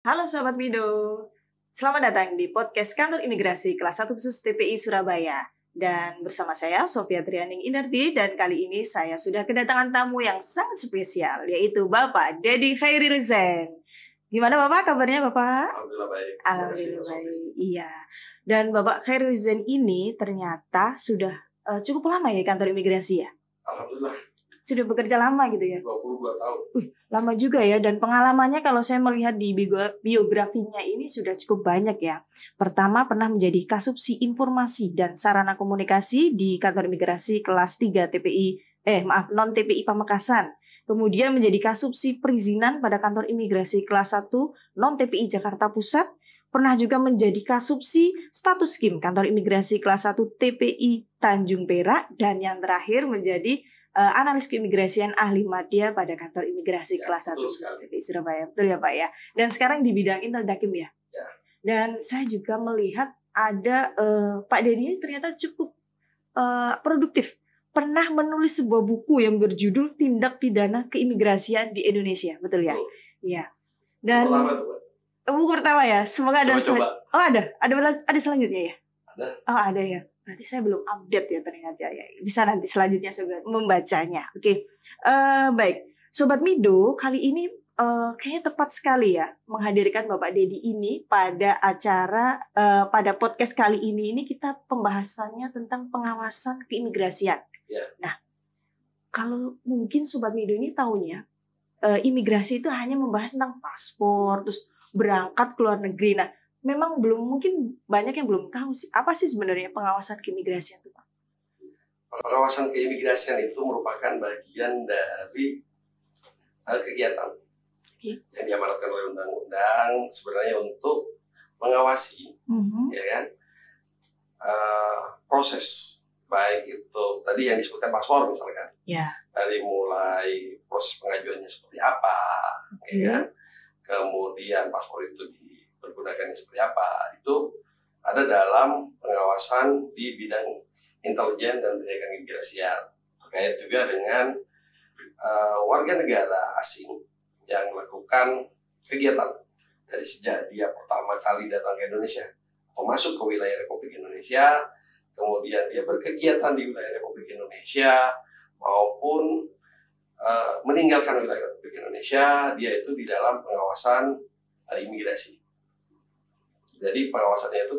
Halo Sobat Mido, selamat datang di podcast Kantor Imigrasi Kelas 1 Khusus TPI Surabaya. Dan bersama saya, Sophia Trianing Indarti, dan kali ini saya sudah kedatangan tamu yang sangat spesial, yaitu Bapak Dedi Khairi Rizen. Gimana Bapak, kabarnya Bapak? Alhamdulillah baik. Alhamdulillah baik, iya. Dan Bapak Khairi Rizen ini ternyata sudah cukup lama ya kantor imigrasi ya? Alhamdulillah. Sudah bekerja lama gitu ya? 22 tahun. Lama juga ya, dan pengalamannya kalau saya melihat di biografinya ini sudah cukup banyak ya. Pertama pernah menjadi Kasubsi Informasi dan Sarana Komunikasi di kantor imigrasi kelas 3 non TPI Pamekasan. Kemudian menjadi Kasubsi Perizinan pada kantor imigrasi kelas 1 non TPI Jakarta Pusat. Pernah juga menjadi Kasubsi Status Kim kantor imigrasi kelas 1 TPI Tanjung Perak, dan yang terakhir menjadi analis keimigrasian ahli madya pada kantor imigrasi kelas 1 TPI Surabaya. Betul ya Pak ya? Dan sekarang di bidang Inteldakim ya? Ya. Dan saya juga melihat ada Pak Dedi ini ternyata cukup produktif. Pernah menulis sebuah buku yang berjudul Tindak Pidana Keimigrasian di Indonesia. Betul ya? Iya. Dan buku pertama ya? Semoga ada Oh ada selanjutnya ya? Ada. Oh ada ya. Berarti saya belum update ya ternyata ya. Bisa nanti selanjutnya saya membacanya. Oke. Baik. Sobat Mido, kali ini kayaknya tepat sekali ya menghadirkan Bapak Dedi ini pada acara pada podcast kali ini kita pembahasannya tentang pengawasan keimigrasian. Ya. Nah, kalau mungkin Sobat Mido ini tahunya imigrasi itu hanya membahas tentang paspor, terus berangkat ke luar negeri. Nah, memang mungkin banyak yang belum tahu sih apa sih sebenarnya pengawasan keimigrasian itu Pak? Pengawasan keimigrasian itu merupakan bagian dari kegiatan yang diamanatkan oleh undang-undang sebenarnya untuk mengawasi, ya kan, proses baik itu tadi yang disebutkan paspor misalkan, dari mulai proses pengajuannya seperti apa, ya kan, kemudian paspor itu dipergunakannya seperti apa, itu ada dalam pengawasan di bidang intelijen dan pendidikan keimigrasian, terkait juga dengan warga negara asing yang melakukan kegiatan dari sejak dia pertama kali datang ke Indonesia atau masuk ke wilayah Republik Indonesia, kemudian dia berkegiatan di wilayah Republik Indonesia maupun meninggalkan wilayah Republik Indonesia, dia itu di dalam pengawasan imigrasi. Jadi pengawasannya itu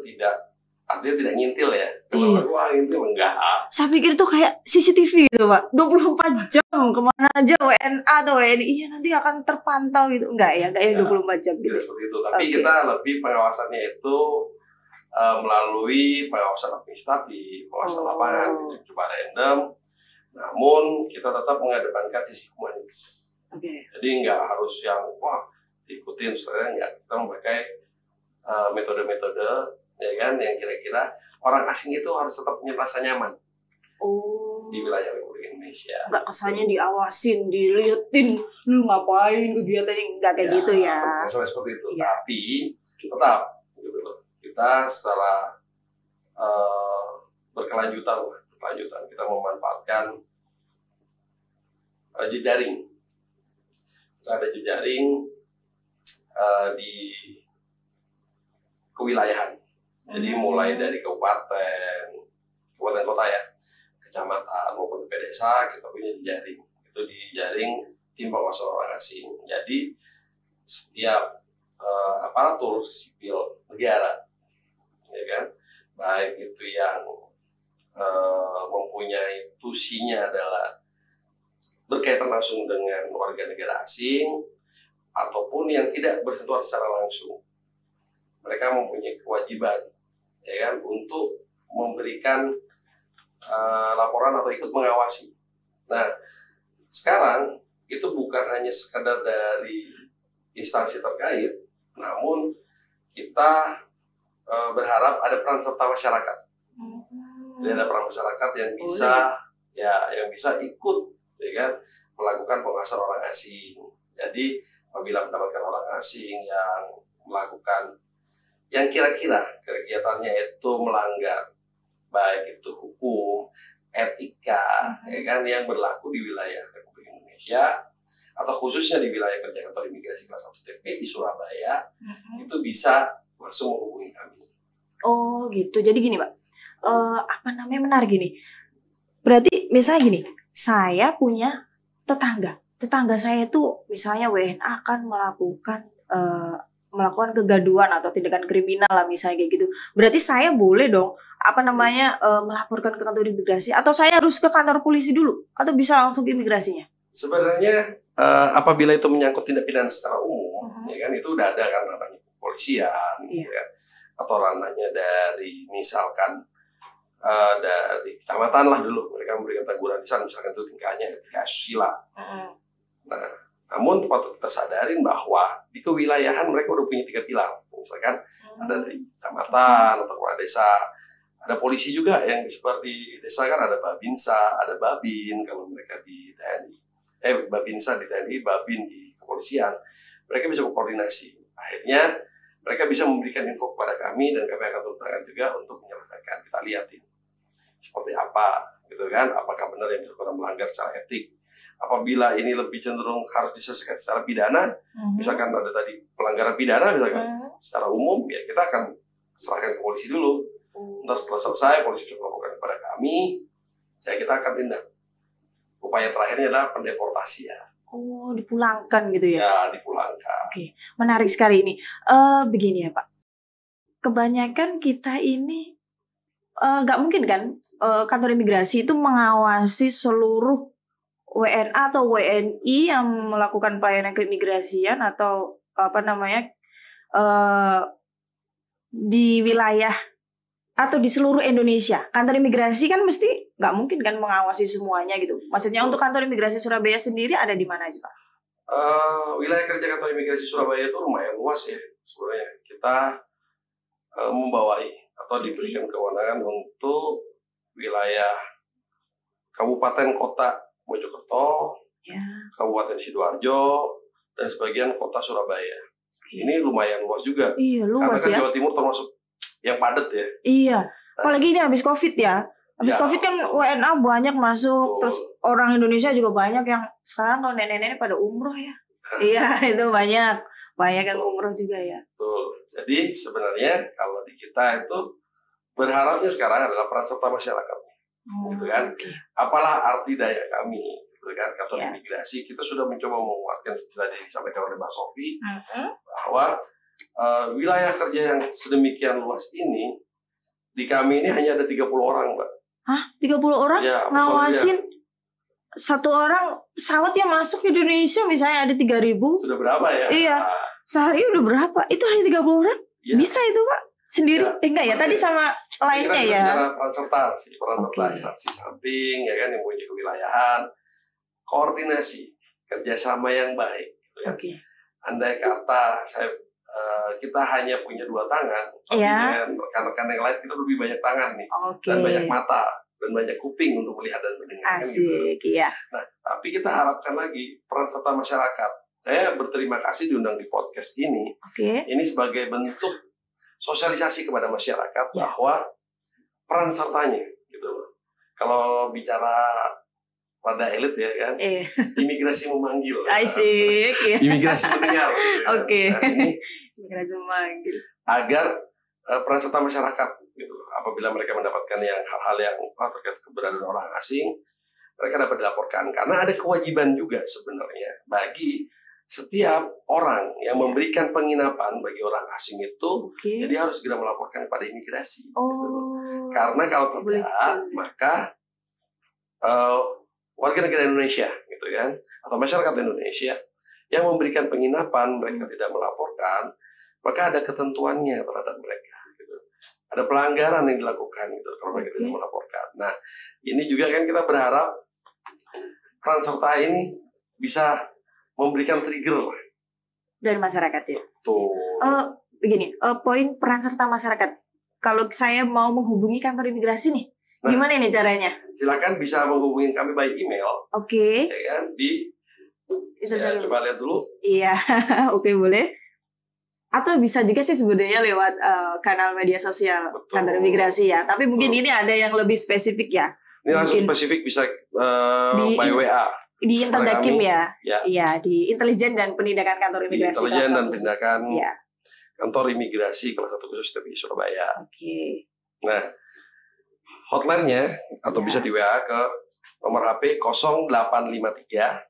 artinya tidak ngintil ya. Kalau wah ngintil enggak. Saya pikir itu kayak CCTV gitu Pak, 24 jam kemana aja WNA atau WNI, iya nanti akan terpantau gitu. Enggak ya 24 jam gitu. Tidak seperti itu, tapi kita lebih pengawasannya itu melalui pengawasan administratif, pengawasan lapangan, coba random. Namun kita tetap mengedepankan sisi humanis. Jadi enggak harus yang diikutin, sebenarnya enggak. Kita memakai metode-metode ya kan yang kira-kira orang asing itu harus tetap punya rasa nyaman di wilayah Republik Indonesia. Enggak kesannya diawasin, dilihatin, lu ngapain kegiatannya, enggak kayak gitu ya. Sampai seperti itu. Ya. Tapi tetap gitu loh. Kita secara berkelanjutan kita memanfaatkan jejaring. Ada jejaring di kewilayahan. Jadi mulai dari kabupaten kota ya, kecamatan maupun desa, kita punya jejaring. Itu dijaring tim pengawas orang asing. Jadi setiap aparatur sipil negara, ya kan, baik itu yang mempunyai tusinya adalah berkaitan langsung dengan warga negara asing ataupun yang tidak bersentuhan secara langsung. Mereka mempunyai kewajiban, ya kan, untuk memberikan laporan atau ikut mengawasi. Nah, sekarang itu bukan hanya sekedar dari instansi terkait, namun kita berharap ada peran serta masyarakat. Jadi ada peran masyarakat yang bisa ikut, ya kan, melakukan pengawasan orang asing. Jadi apabila mendapatkan orang asing yang melakukan yang kira-kira kegiatannya itu melanggar baik itu hukum, etika, ya kan, yang berlaku di wilayah Republik Indonesia, atau khususnya di wilayah kerja kantor imigrasi kelas 1 TPI Surabaya, itu bisa langsung menghubungi kami. Oh gitu. Jadi gini Pak, menarik gini. Berarti misalnya gini, saya punya tetangga saya itu misalnya WNA akan melakukan kegaduhan atau tindakan kriminal lah misalnya kayak gitu. Berarti saya boleh dong melaporkan ke kantor imigrasi, atau saya harus ke kantor polisi dulu, atau bisa langsung ke imigrasinya? Sebenarnya apabila itu menyangkut tindak pidana secara umum, ya kan, itu udah ada kan ranahnya kepolisian, ya kan? Atau ranahnya dari misalkan dari kecamatan lah dulu, mereka memberikan teguran misalkan itu tingkahnya etika asusila. Nah, namun patut kita sadarin bahwa di kewilayahan mereka udah punya 3 pilar, misalkan ada dari kecamatan atau kepala desa, ada polisi juga yang seperti desa kan, ada Babinsa, ada Babin kalau mereka di TNI. Babinsa di TNI, Babin di kepolisian, mereka bisa berkoordinasi. Akhirnya mereka bisa memberikan info kepada kami dan kami akan turun tangan juga untuk menyelesaikan. Kita lihatin seperti apa, gitu kan? Apakah benar yang dilakukan melanggar secara etik? Apabila ini lebih cenderung harus diselesaikan secara pidana, misalkan ada tadi pelanggaran pidana, misalkan secara umum, ya kita akan serahkan ke polisi dulu. Ntar setelah selesai, polisi bisa melaporkan kepada kami, kita akan tindak. Upaya terakhirnya adalah pendeportasian. Oh, dipulangkan gitu ya? Ya, dipulangkan. Oke, menarik sekali ini. Begini ya Pak, kebanyakan kita ini nggak mungkin kan kantor imigrasi itu mengawasi seluruh WNA atau WNI yang melakukan pelayanan keimigrasian atau di wilayah atau di seluruh Indonesia. Kantor imigrasi kan mesti nggak mungkin kan mengawasi semuanya gitu. Maksudnya untuk kantor imigrasi Surabaya sendiri ada di mana aja Pak? Wilayah kerja kantor imigrasi Surabaya itu lumayan luas ya sebenarnya. Kita membawahi atau diberikan kewenangan untuk wilayah Kabupaten Kota Mojokerto, Kabupaten Sidoarjo, dan sebagian kota Surabaya. Ini lumayan luas juga. Iya, luas. Karena kan Jawa Timur termasuk yang padat ya. Iya. Apalagi ini habis COVID ya. Habis COVID kan WNA banyak masuk. Terus orang Indonesia juga banyak yang sekarang kalau nenek-nenek pada umroh ya. Iya, itu banyak yang umroh juga ya. Betul. Jadi sebenarnya kalau di kita itu berharapnya sekarang adalah peran serta masyarakat. Gitu kan. Apalah arti daya kami, gitu kan, kantor imigrasi kita sudah mencoba menguatkan seperti tadi disampaikan oleh Mbak Sofi, bahwa wilayah kerja yang sedemikian luas ini di kami ini hanya ada 30 orang, Mbak. Hah? 30 orang? Ya, ngawasin satu orang pesawat yang masuk ke Indonesia misalnya ada 3.000. Sudah berapa ya? Iya. Sehari udah berapa? Itu hanya 30 orang? Ya. Bisa itu Pak? Sendiri? Ya. Enggak ya? Tadi sama lainnya ya? Kita peran serta instansi samping, ya kan, yang punya kewilayahan, koordinasi, kerjasama yang baik, gitu kan. Andai kata kita hanya punya 2 tangan, tapi dengan rekan-rekan yang lain kita lebih banyak tangan nih, dan banyak mata, dan banyak kuping untuk melihat dan mendengar. Asik, gitu. Nah, tapi kita harapkan lagi peran serta masyarakat. Saya berterima kasih diundang di podcast ini. Ini sebagai bentuk sosialisasi kepada masyarakat bahwa peran sertanya, gitu loh. Kalau bicara pada elit ya kan, imigrasi memanggil. Asik, ya. Imigrasi mendengar. Nah, ini imigrasi memanggil. Agar peran serta masyarakat, gitu. Apabila mereka mendapatkan yang hal-hal yang terkait keberadaan orang asing, mereka dapat dilaporkan. Karena ada kewajiban juga sebenarnya bagi setiap orang yang memberikan penginapan bagi orang asing itu, jadi harus segera melaporkan kepada imigrasi. Gitu. Karena kalau tidak, maka warga negara Indonesia, gitu kan, atau masyarakat Indonesia yang memberikan penginapan mereka tidak melaporkan, maka ada ketentuannya terhadap mereka. Gitu. Ada pelanggaran yang dilakukan gitu kalau mereka tidak melaporkan. Nah, ini juga kan kita berharap peran serta ini bisa memberikan trigger dari masyarakat ya. Tuh. Begini, poin peran serta masyarakat. Kalau saya mau menghubungi kantor imigrasi nih, gimana nih caranya? Silakan bisa menghubungi kami by email. Ya kan, saya coba lihat dulu. Iya, boleh. Atau bisa juga sih sebenarnya lewat kanal media sosial kantor imigrasi ya. Tapi mungkin ini ada yang lebih spesifik ya. Ini langsung spesifik bisa by WA. Di Interdakim ya? Iya, di Intelijen dan Penindakan Kantor Imigrasi. Intelijen dan Penindakan Kantor Imigrasi kelas 1 khusus TPI Surabaya. Oke. Nah, hotline-nya atau bisa di WA ke nomor HP 0853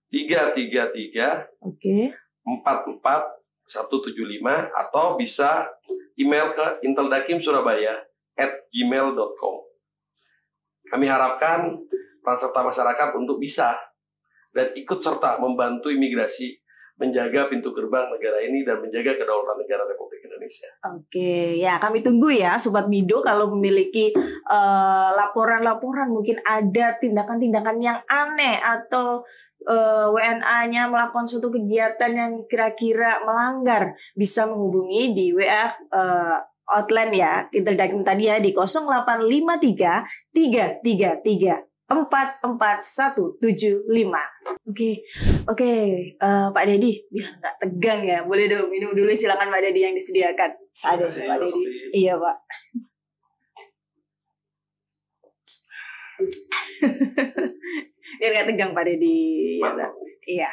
333 44175 atau bisa email ke inteldakimsurabaya@gmail.com. Kami harapkan peran serta masyarakat untuk bisa dan ikut serta membantu imigrasi menjaga pintu gerbang negara ini dan menjaga kedaulatan negara Republik Indonesia. Oke, ya kami tunggu ya Sobat Mido kalau memiliki laporan-laporan mungkin ada tindakan-tindakan yang aneh atau WNA-nya melakukan suatu kegiatan yang kira-kira melanggar, bisa menghubungi di WA hotline ya Interdakim tadi ya di 0853 333 44175. Oke, Pak Dedi, biar nggak tegang ya, boleh dong minum dulu, silakan Pak Dedi yang disediakan. Sadar Pak Dedi. Iya Pak. Biar nggak tegang Pak Dedi. Iya.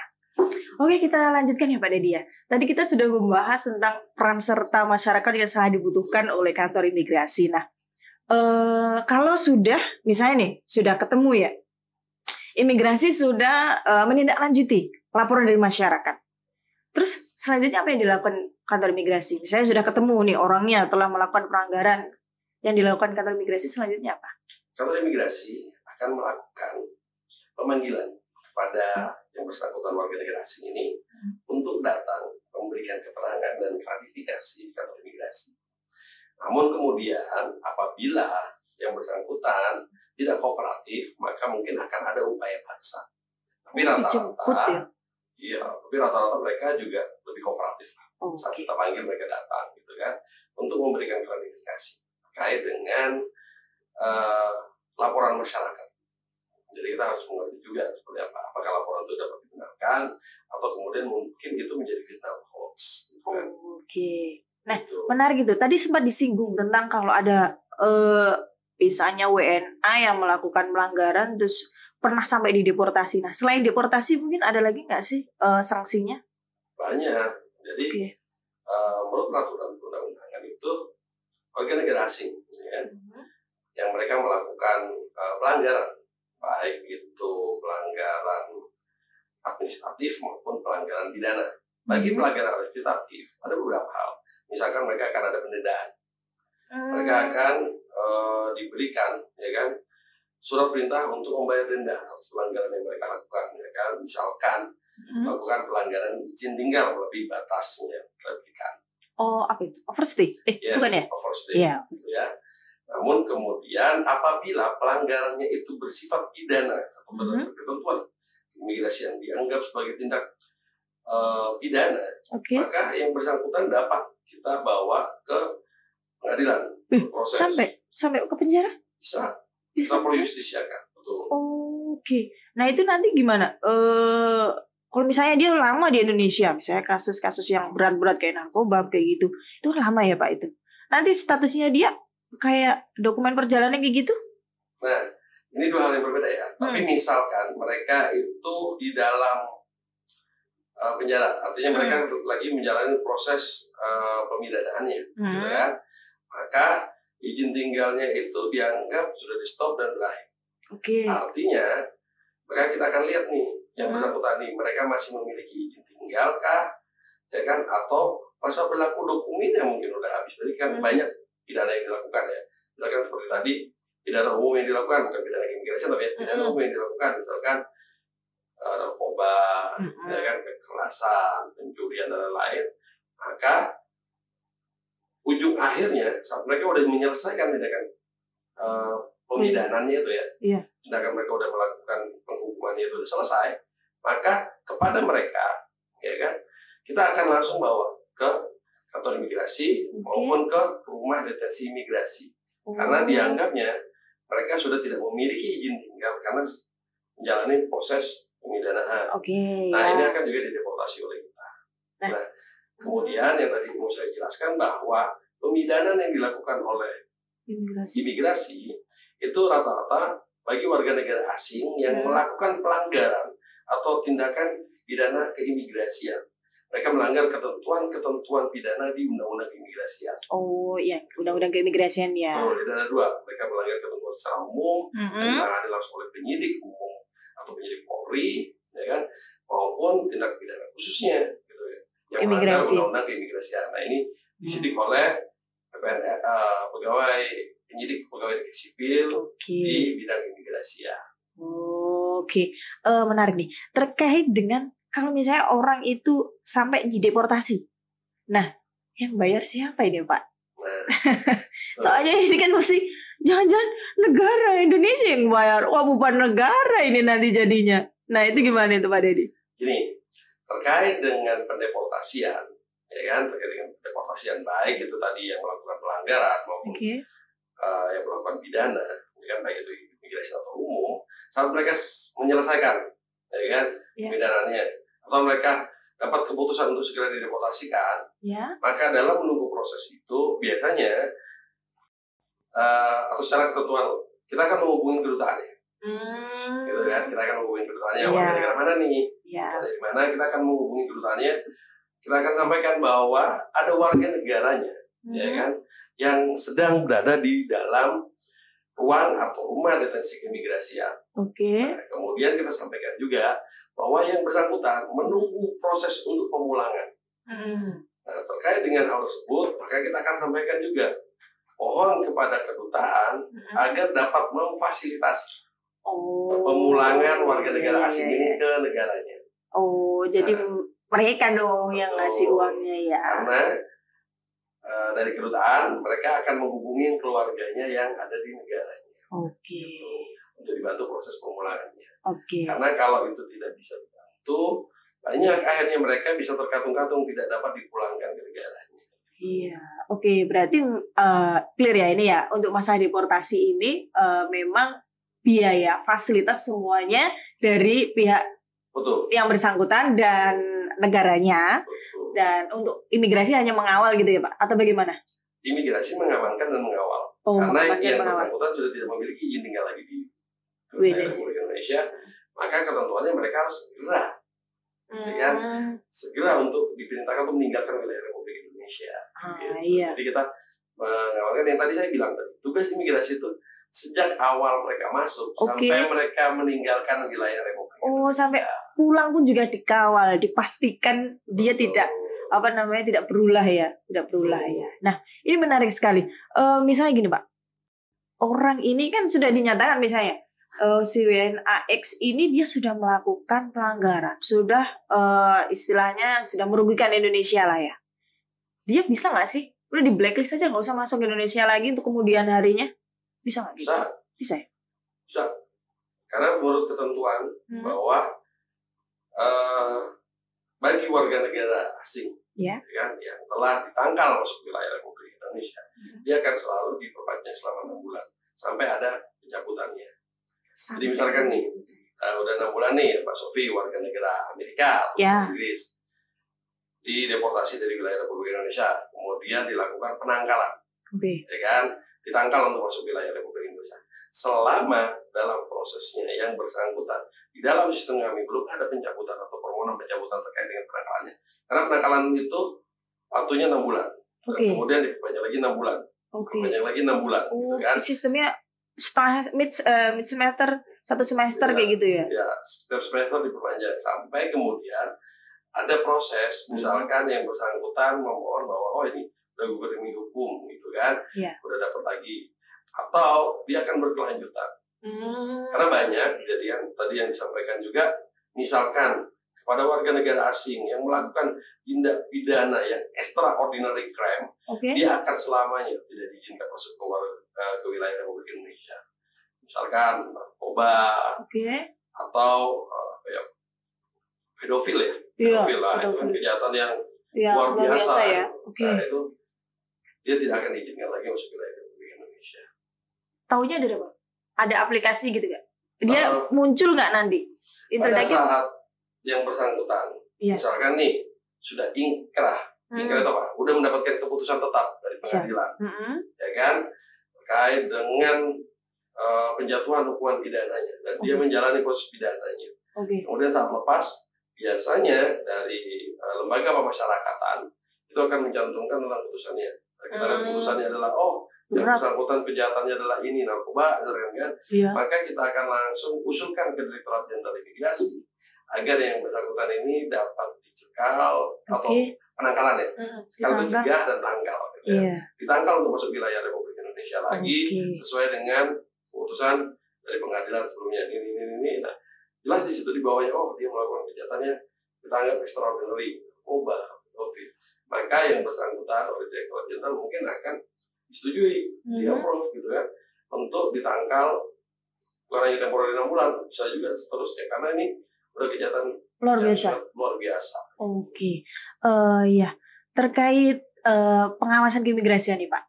Oke, kita lanjutkan ya Pak Dedi ya. Tadi kita sudah membahas tentang peran serta masyarakat yang sangat dibutuhkan oleh kantor imigrasi. Nah, kalau sudah misalnya nih sudah ketemu ya, imigrasi sudah menindaklanjuti laporan dari masyarakat. Terus selanjutnya apa yang dilakukan kantor imigrasi? Misalnya sudah ketemu nih orangnya telah melakukan pelanggaran, yang dilakukan kantor imigrasi selanjutnya apa? Kantor imigrasi akan melakukan pemanggilan kepada yang bersangkutan warga negara asing ini untuk datang memberikan keterangan dan klarifikasi di kantor imigrasi. Namun kemudian apabila yang bersangkutan tidak kooperatif, maka mungkin akan ada upaya paksa. Tapi rata-rata mereka juga lebih kooperatif lah. Saat kita panggil mereka datang, gitu kan, untuk memberikan klarifikasi terkait dengan laporan masyarakat. Jadi kita harus mengerti juga seperti apa. Apakah laporan itu dapat dibenarkan atau kemudian mungkin itu menjadi fitnah atau hoax. Gitu kan. Nah, menarik gitu. Tadi sempat disinggung tentang kalau ada misalnya WNA yang melakukan pelanggaran terus pernah sampai dideportasi. Nah, selain deportasi mungkin ada lagi nggak sih sanksinya? Banyak. Jadi menurut peraturan perundang-undangan itu warga negara asing, ya, yang mereka melakukan pelanggaran, baik itu pelanggaran administratif maupun pelanggaran pidana. Bagi pelanggaran administratif ada beberapa hal. Misalkan mereka akan ada penundaan, mereka akan diberikan, ya kan, surat perintah untuk membayar denda atas pelanggaran yang mereka lakukan. Mereka misalkan melakukan pelanggaran izin tinggal melebihi batasnya diberikan. Oh, apa itu? Overstay? Yes, bukan ya? Overstay. Yeah. Ya. Namun kemudian apabila pelanggarannya itu bersifat pidana atau berdasarkan ketentuan imigrasi yang dianggap sebagai tindak pidana, maka yang bersangkutan dapat kita bawa ke pengadilan, proses. Sampai ke penjara? Bisa. Kita pro justisiakan, betul. Nah itu nanti gimana? Kalau misalnya dia lama di Indonesia, misalnya kasus-kasus yang berat-berat kayak narkoba kayak gitu, itu lama ya Pak itu. Nanti statusnya dia kayak dokumen perjalanan kayak gitu? Nah, ini dua hal yang berbeda ya. Tapi misalkan mereka itu di dalam penjara, artinya mereka lagi menjalani proses pemidanaannya, gitu kan? Maka izin tinggalnya itu dianggap sudah di stop dan berakhir. Artinya, maka kita akan lihat nih yang bersangkutan nih, mereka masih memiliki izin tinggal kah, ya kan? Atau masa berlaku dokumennya mungkin udah habis. Tadi kan banyak pidana yang dilakukan ya. Misalkan seperti tadi pidana umum yang dilakukan, bukan pidana imigrasi tapi ya, pidana umum yang dilakukan, misalkan narkoba, ya kan, kekerasan, pencurian dan lain-lain. Maka ujung akhirnya saat mereka udah menyelesaikan tindakan pemidanannya itu ya, tindakan mereka udah melakukan penghukumannya itu udah selesai, maka kepada mereka, ya kan, kita akan langsung bawa ke kantor imigrasi maupun ke rumah detensi imigrasi, karena dianggapnya mereka sudah tidak memiliki izin tinggal karena menjalani proses pemidanaan. Nah ini akan juga dideportasi oleh kita. Nah kemudian yang tadi mau saya jelaskan bahwa pemidanan yang dilakukan oleh imigrasi itu rata-rata bagi warga negara asing yang melakukan pelanggaran atau tindakan pidana keimigrasian. Mereka melanggar ketentuan-ketentuan pidana di Undang-Undang Keimigrasian. Oh iya, Undang-Undang Keimigrasian ya. Oh, ada dua. Mereka melanggar ketentuan secara umum yang ditangani langsung oleh penyidik umum atau penyidik Polri, ya kan, maupun tindak pidana khususnya, gitu ya, yang melanggar Undang-Undang Keimigrasian. Nah ini disidik oleh pegawai penyidik pegawai negeri sipil di bidang imigrasi ya. Oke. Menarik nih. Terkait dengan kalau misalnya orang itu sampai dideportasi. Nah, yang bayar siapa ini, Pak? Soalnya ini kan mesti jangan-jangan negara Indonesia yang bayar. Wah, bukan negara ini nanti jadinya. Nah, itu gimana itu Pak Dedi? Gini, terkait dengan pendeportasian, ya kan, terkait dengan pendeportasian baik itu tadi yang melakukan pelanggaran maupun yang melakukan pidana, ya kan, baik itu imigrasi atau umum, saat mereka menyelesaikan, ya kan, pidananya, atau mereka dapat keputusan untuk segera dideportasikan, maka dalam menunggu proses itu biasanya atau secara ketentuan kita akan menghubungi kedutaannya, gitu kan, kita akan menghubungi kedutaannya, warga negara mana nih, dari mana kita akan menghubungi kedutaannya, kita akan sampaikan bahwa ada warga negaranya, ya kan, yang sedang berada di dalam ruang atau rumah detensi keimigrasian. Nah, kemudian kita sampaikan juga bahwa yang bersangkutan menunggu proses untuk pemulangan. Nah, terkait dengan hal tersebut, maka kita akan sampaikan juga mohon kepada kedutaan agar dapat memfasilitasi pemulangan warga negara asing ini ke negaranya. Jadi mereka dong yang ngasih uangnya ya. Karena dari kedutaan mereka akan menghubungi keluarganya yang ada di negaranya. Untuk dibantu proses pemulangannya. Karena kalau itu tidak bisa dibantu, banyak akhirnya mereka bisa terkatung-katung tidak dapat dipulangkan ke negaranya. Iya, berarti clear ya ini ya, untuk masa deportasi ini memang biaya fasilitas semuanya dari pihak yang bersangkutan dan negaranya. Dan untuk imigrasi hanya mengawal gitu ya Pak? Atau bagaimana? Imigrasi mengamankan dan mengawal. Karena yang bersangkutan sudah tidak memiliki izin tinggal lagi di Republik Indonesia, maka ketentuannya mereka harus segera, ya kan, segera untuk diperintahkan untuk meninggalkan wilayah Republik Indonesia. Jadi kita mengawalkan yang tadi saya bilang tadi, tugas imigrasi itu sejak awal mereka masuk sampai mereka meninggalkan wilayah Republik Indonesia. Sampai pulang pun juga dikawal, dipastikan dia tidak tidak berulah ya, Nah, ini menarik sekali. Misalnya gini Pak, orang ini kan sudah dinyatakan misalnya si WNAX ini dia sudah melakukan pelanggaran, sudah istilahnya sudah merugikan Indonesia lah ya. Dia bisa nggak sih? Udah di blacklist aja, nggak usah masuk ke Indonesia lagi untuk kemudian harinya? Bisa nggak? Bisa ya? Bisa. Karena menurut ketentuan bahwa bagi warga negara asing kan, yang telah ditangkal masuk wilayah Republik Indonesia, dia akan selalu diperpanjang selama 6 bulan sampai ada pencabutannya. Jadi misalkan nih, udah 6 bulan nih Pak Sofi warga negara Amerika atau Inggris dideportasi dari wilayah Republik Indonesia, kemudian dilakukan penangkalan, ya kan, ditangkal untuk masuk wilayah Republik Indonesia. Selama dalam prosesnya yang bersangkutan di dalam sistem kami belum ada pencabutan atau permohonan pencabutan terkait dengan penangkalannya, karena penangkalan itu waktunya 6 bulan, dan kemudian diperpanjang lagi 6 bulan, diperpanjang lagi 6 bulan, gitu kan? Sistemnya mid semester, 1 semester kayak gitu ya? Ya, setiap semester diperpanjang sampai kemudian ada proses, misalkan yang bersangkutan memohon bahwa ini udah gugur demi hukum, gitu kan? Udah dapat lagi, atau dia akan berkelanjutan. Karena banyak kejadian tadi yang disampaikan juga, misalkan kepada warga negara asing yang melakukan tindak pidana yang extraordinary crime, dia akan selamanya tidak diizinkan masuk ke wilayah Republik Indonesia. Misalkan narkoba, atau pedofil ya, pedofil lah, itu kan kejahatan yang luar biasa ya. Nah, itu dia tidak akan diizinkan lagi masuk ke wilayah Republik Indonesia. Taunya dari apa? Ada aplikasi gitu gak? Dia muncul nggak nanti? Pada saat yang bersangkutan, misalkan nih sudah ingkrah itu apa? Udah mendapatkan keputusan tetap dari pengadilan, ya kan? Terkait dengan penjatuhan hukuman pidananya dan dia menjalani proses pidananya. Kemudian saat lepas, biasanya dari lembaga pemasyarakatan itu akan mencantumkan dalam putusannya. Kita lihat putusannya adalah yang bersangkutan kejahatannya adalah ini narkoba, kan? Maka kita akan langsung usulkan ke Direktorat Jenderal Imigrasi agar yang bersangkutan ini dapat dicekal atau penangkalan ya, kalau itu cegah dan tangkal. Ditangkal untuk masuk wilayah Republik Indonesia lagi sesuai dengan keputusan dari pengadilan sebelumnya ini. Nah, jelas di situ di bawahnya dia melakukan kejahatannya kita anggap extraordinary, COVID. Maka yang bersangkutan oleh Direktorat Jenderal mungkin akan disetujui, di-approve gitu kan, untuk ditangkal bukan hanya temporer 6 bulan, bisa juga seterusnya karena ini udah kejahatan luar biasa. Ya, terkait pengawasan keimigrasian nih Pak,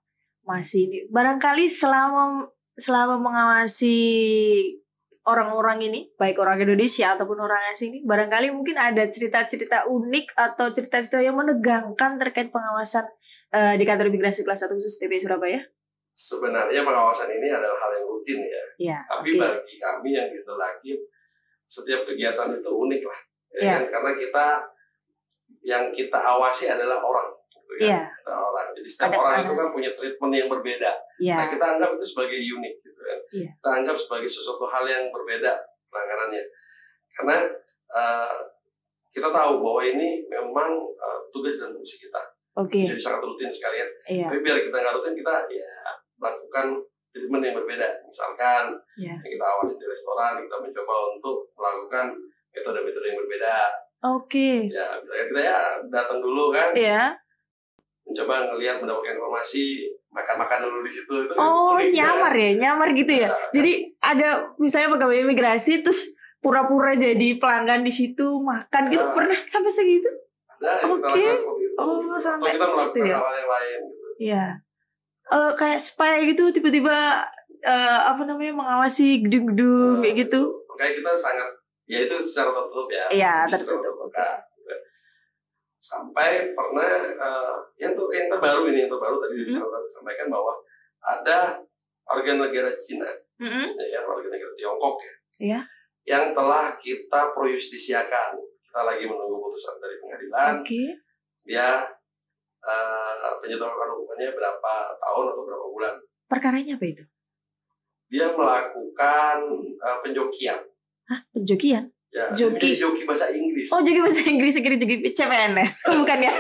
masih ini barangkali selama mengawasi orang-orang ini, baik orang Indonesia ataupun orang asing ini, barangkali mungkin ada cerita-cerita unik atau cerita-cerita yang menegangkan terkait pengawasan di kantor imigrasi kelas 1 khusus TPI Surabaya? Sebenarnya pengawasan ini adalah hal yang rutin ya. Tapi bagi kami yang gitu lagi, setiap kegiatan itu unik lah. Kan? Karena yang kita awasi adalah orang. Gitu, kan? Orang. Jadi setiap orang itu kan punya treatment yang berbeda. Nah, kita anggap itu sebagai unik. Gitu, kan? Kita anggap sebagai sesuatu hal yang berbeda penanganannya. Karena kita tahu bahwa ini memang tugas dan fungsi kita. Jadi sangat rutin sekali ya. Tapi biar kita nggak rutin, kita lakukan treatment yang berbeda. Misalkan yang kita awasi di restoran, kita mencoba untuk melakukan metode-metode yang berbeda. Ya, misalnya kita datang dulu kan. Mencoba mendapatkan informasi, makan dulu di situ. Itu nyamar gitu ya. Jadi ada misalnya pegawai imigrasi terus pura-pura jadi pelanggan di situ makan gitu, pernah sampai segitu? Ada, sampai kita melakukan hal yang lain gitu. Kayak spy gitu tiba-tiba mengawasi gedung-gedung kayak gitu. Makanya kita sangat itu secara tertutup ya. Tertutup. Sampai pernah yang terbaru tadi disampaikan bahwa ada warga negara Cina, warga negara Tiongkok yang telah kita projustisiakan. Kita lagi menunggu putusan dari pengadilan. Dia penjatuhan hukumannya berapa tahun atau berapa bulan. Perkaranya apa itu? Dia melakukan penjokian. Penjokian? Joki bahasa Inggris. Joki bahasa Inggris, kira joki CPNS. Bukan ya?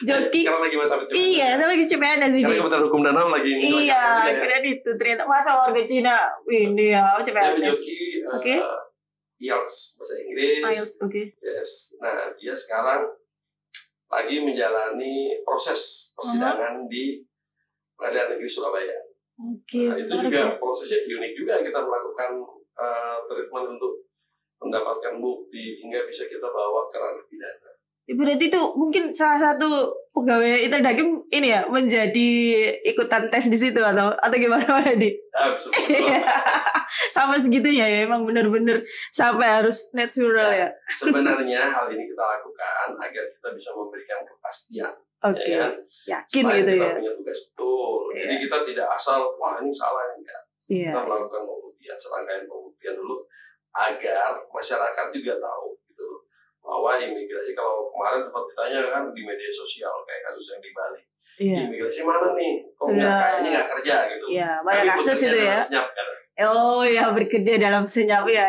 Joki. Karena lagi masa CPNS. Iya, sama lagi CPNS ini. Karena Kementerian Hukum dan HAM lagi ini. Kira itu ternyata masa warga Cina ini ya CPNS. Dia menjoki IELTS bahasa Inggris. IELTS, Yes. Nah, dia sekarang lagi menjalani proses persidangan di Pengadilan Negeri Surabaya. Nah, itu juga prosesnya unik juga, kita melakukan treatment untuk mendapatkan bukti hingga bisa kita bawa ke ranah pidana. Berarti itu mungkin salah satu pegawai Interdakim ini ya menjadi ikutan tes di situ atau gimana Pak Adi? Sama segitunya ya, emang benar-benar sampai harus natural ya. Sebenarnya hal ini kita lakukan agar kita bisa memberikan kepastian. Yakin selain gitu kita ya. punya tugas betul. Jadi kita tidak asal ini salah enggak. Kita melakukan pembuktian, serangkaian pembuktian dulu agar masyarakat juga tahu gitu bahwa imigrasi, kalau kemarin sempat ditanya kan di media sosial kayak kasus yang di Bali. Imigrasi mana nih? Kok kayaknya nggak kerja gitu. Banyak kasus itu ya. Senyap, kan? Bekerja dalam senyap ya.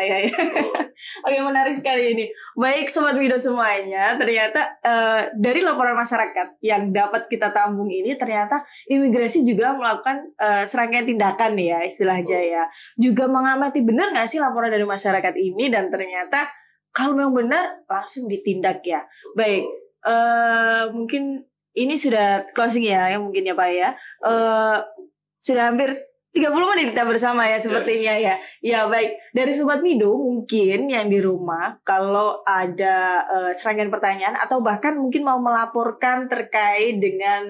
Oke, menarik sekali ini. Baik Sobat Mido semuanya, ternyata dari laporan masyarakat yang dapat kita tampung ini, ternyata imigrasi juga melakukan serangkaian tindakan ya istilahnya ya. Juga mengamati benar nggak sih laporan dari masyarakat ini, dan ternyata kalau memang benar langsung ditindak ya. Baik, mungkin ini sudah closing ya mungkin ya Pak ya. Sudah hampir 30 menit kita bersama ya sepertinya ya. Ya baik, dari Sobat Mido mungkin yang di rumah kalau ada serangkaian pertanyaan atau bahkan mungkin mau melaporkan terkait dengan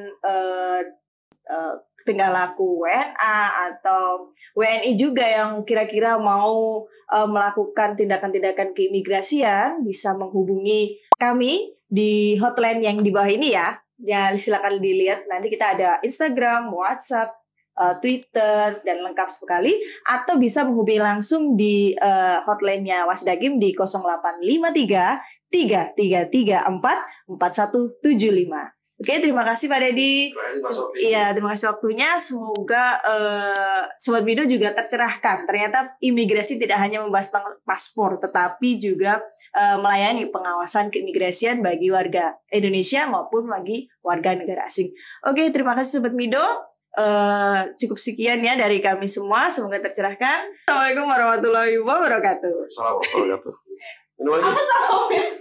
tingkah laku WNA atau WNI juga yang kira-kira mau melakukan tindakan-tindakan keimigrasian, bisa menghubungi kami di hotline yang di bawah ini ya. Ya silakan dilihat, nanti kita ada Instagram, WhatsApp, Twitter, dan lengkap sekali. Atau bisa menghubungi langsung di hotline-nya Wasdakim di 0853 3334 4175. Oke, terima kasih Pak Dedi. Terima kasih Pak Sofi. Iya, terima kasih waktunya. Semoga Sobat Mido juga tercerahkan. Ternyata imigrasi tidak hanya membahas tentang paspor, tetapi juga melayani pengawasan keimigrasian bagi warga Indonesia maupun bagi warga negara asing. Oke, terima kasih Sobat Mido. Cukup sekian ya dari kami semua. Semoga tercerahkan. Assalamualaikum warahmatullahi wabarakatuh. Assalamualaikum warahmatullahi wabarakatuh. Minum lagi.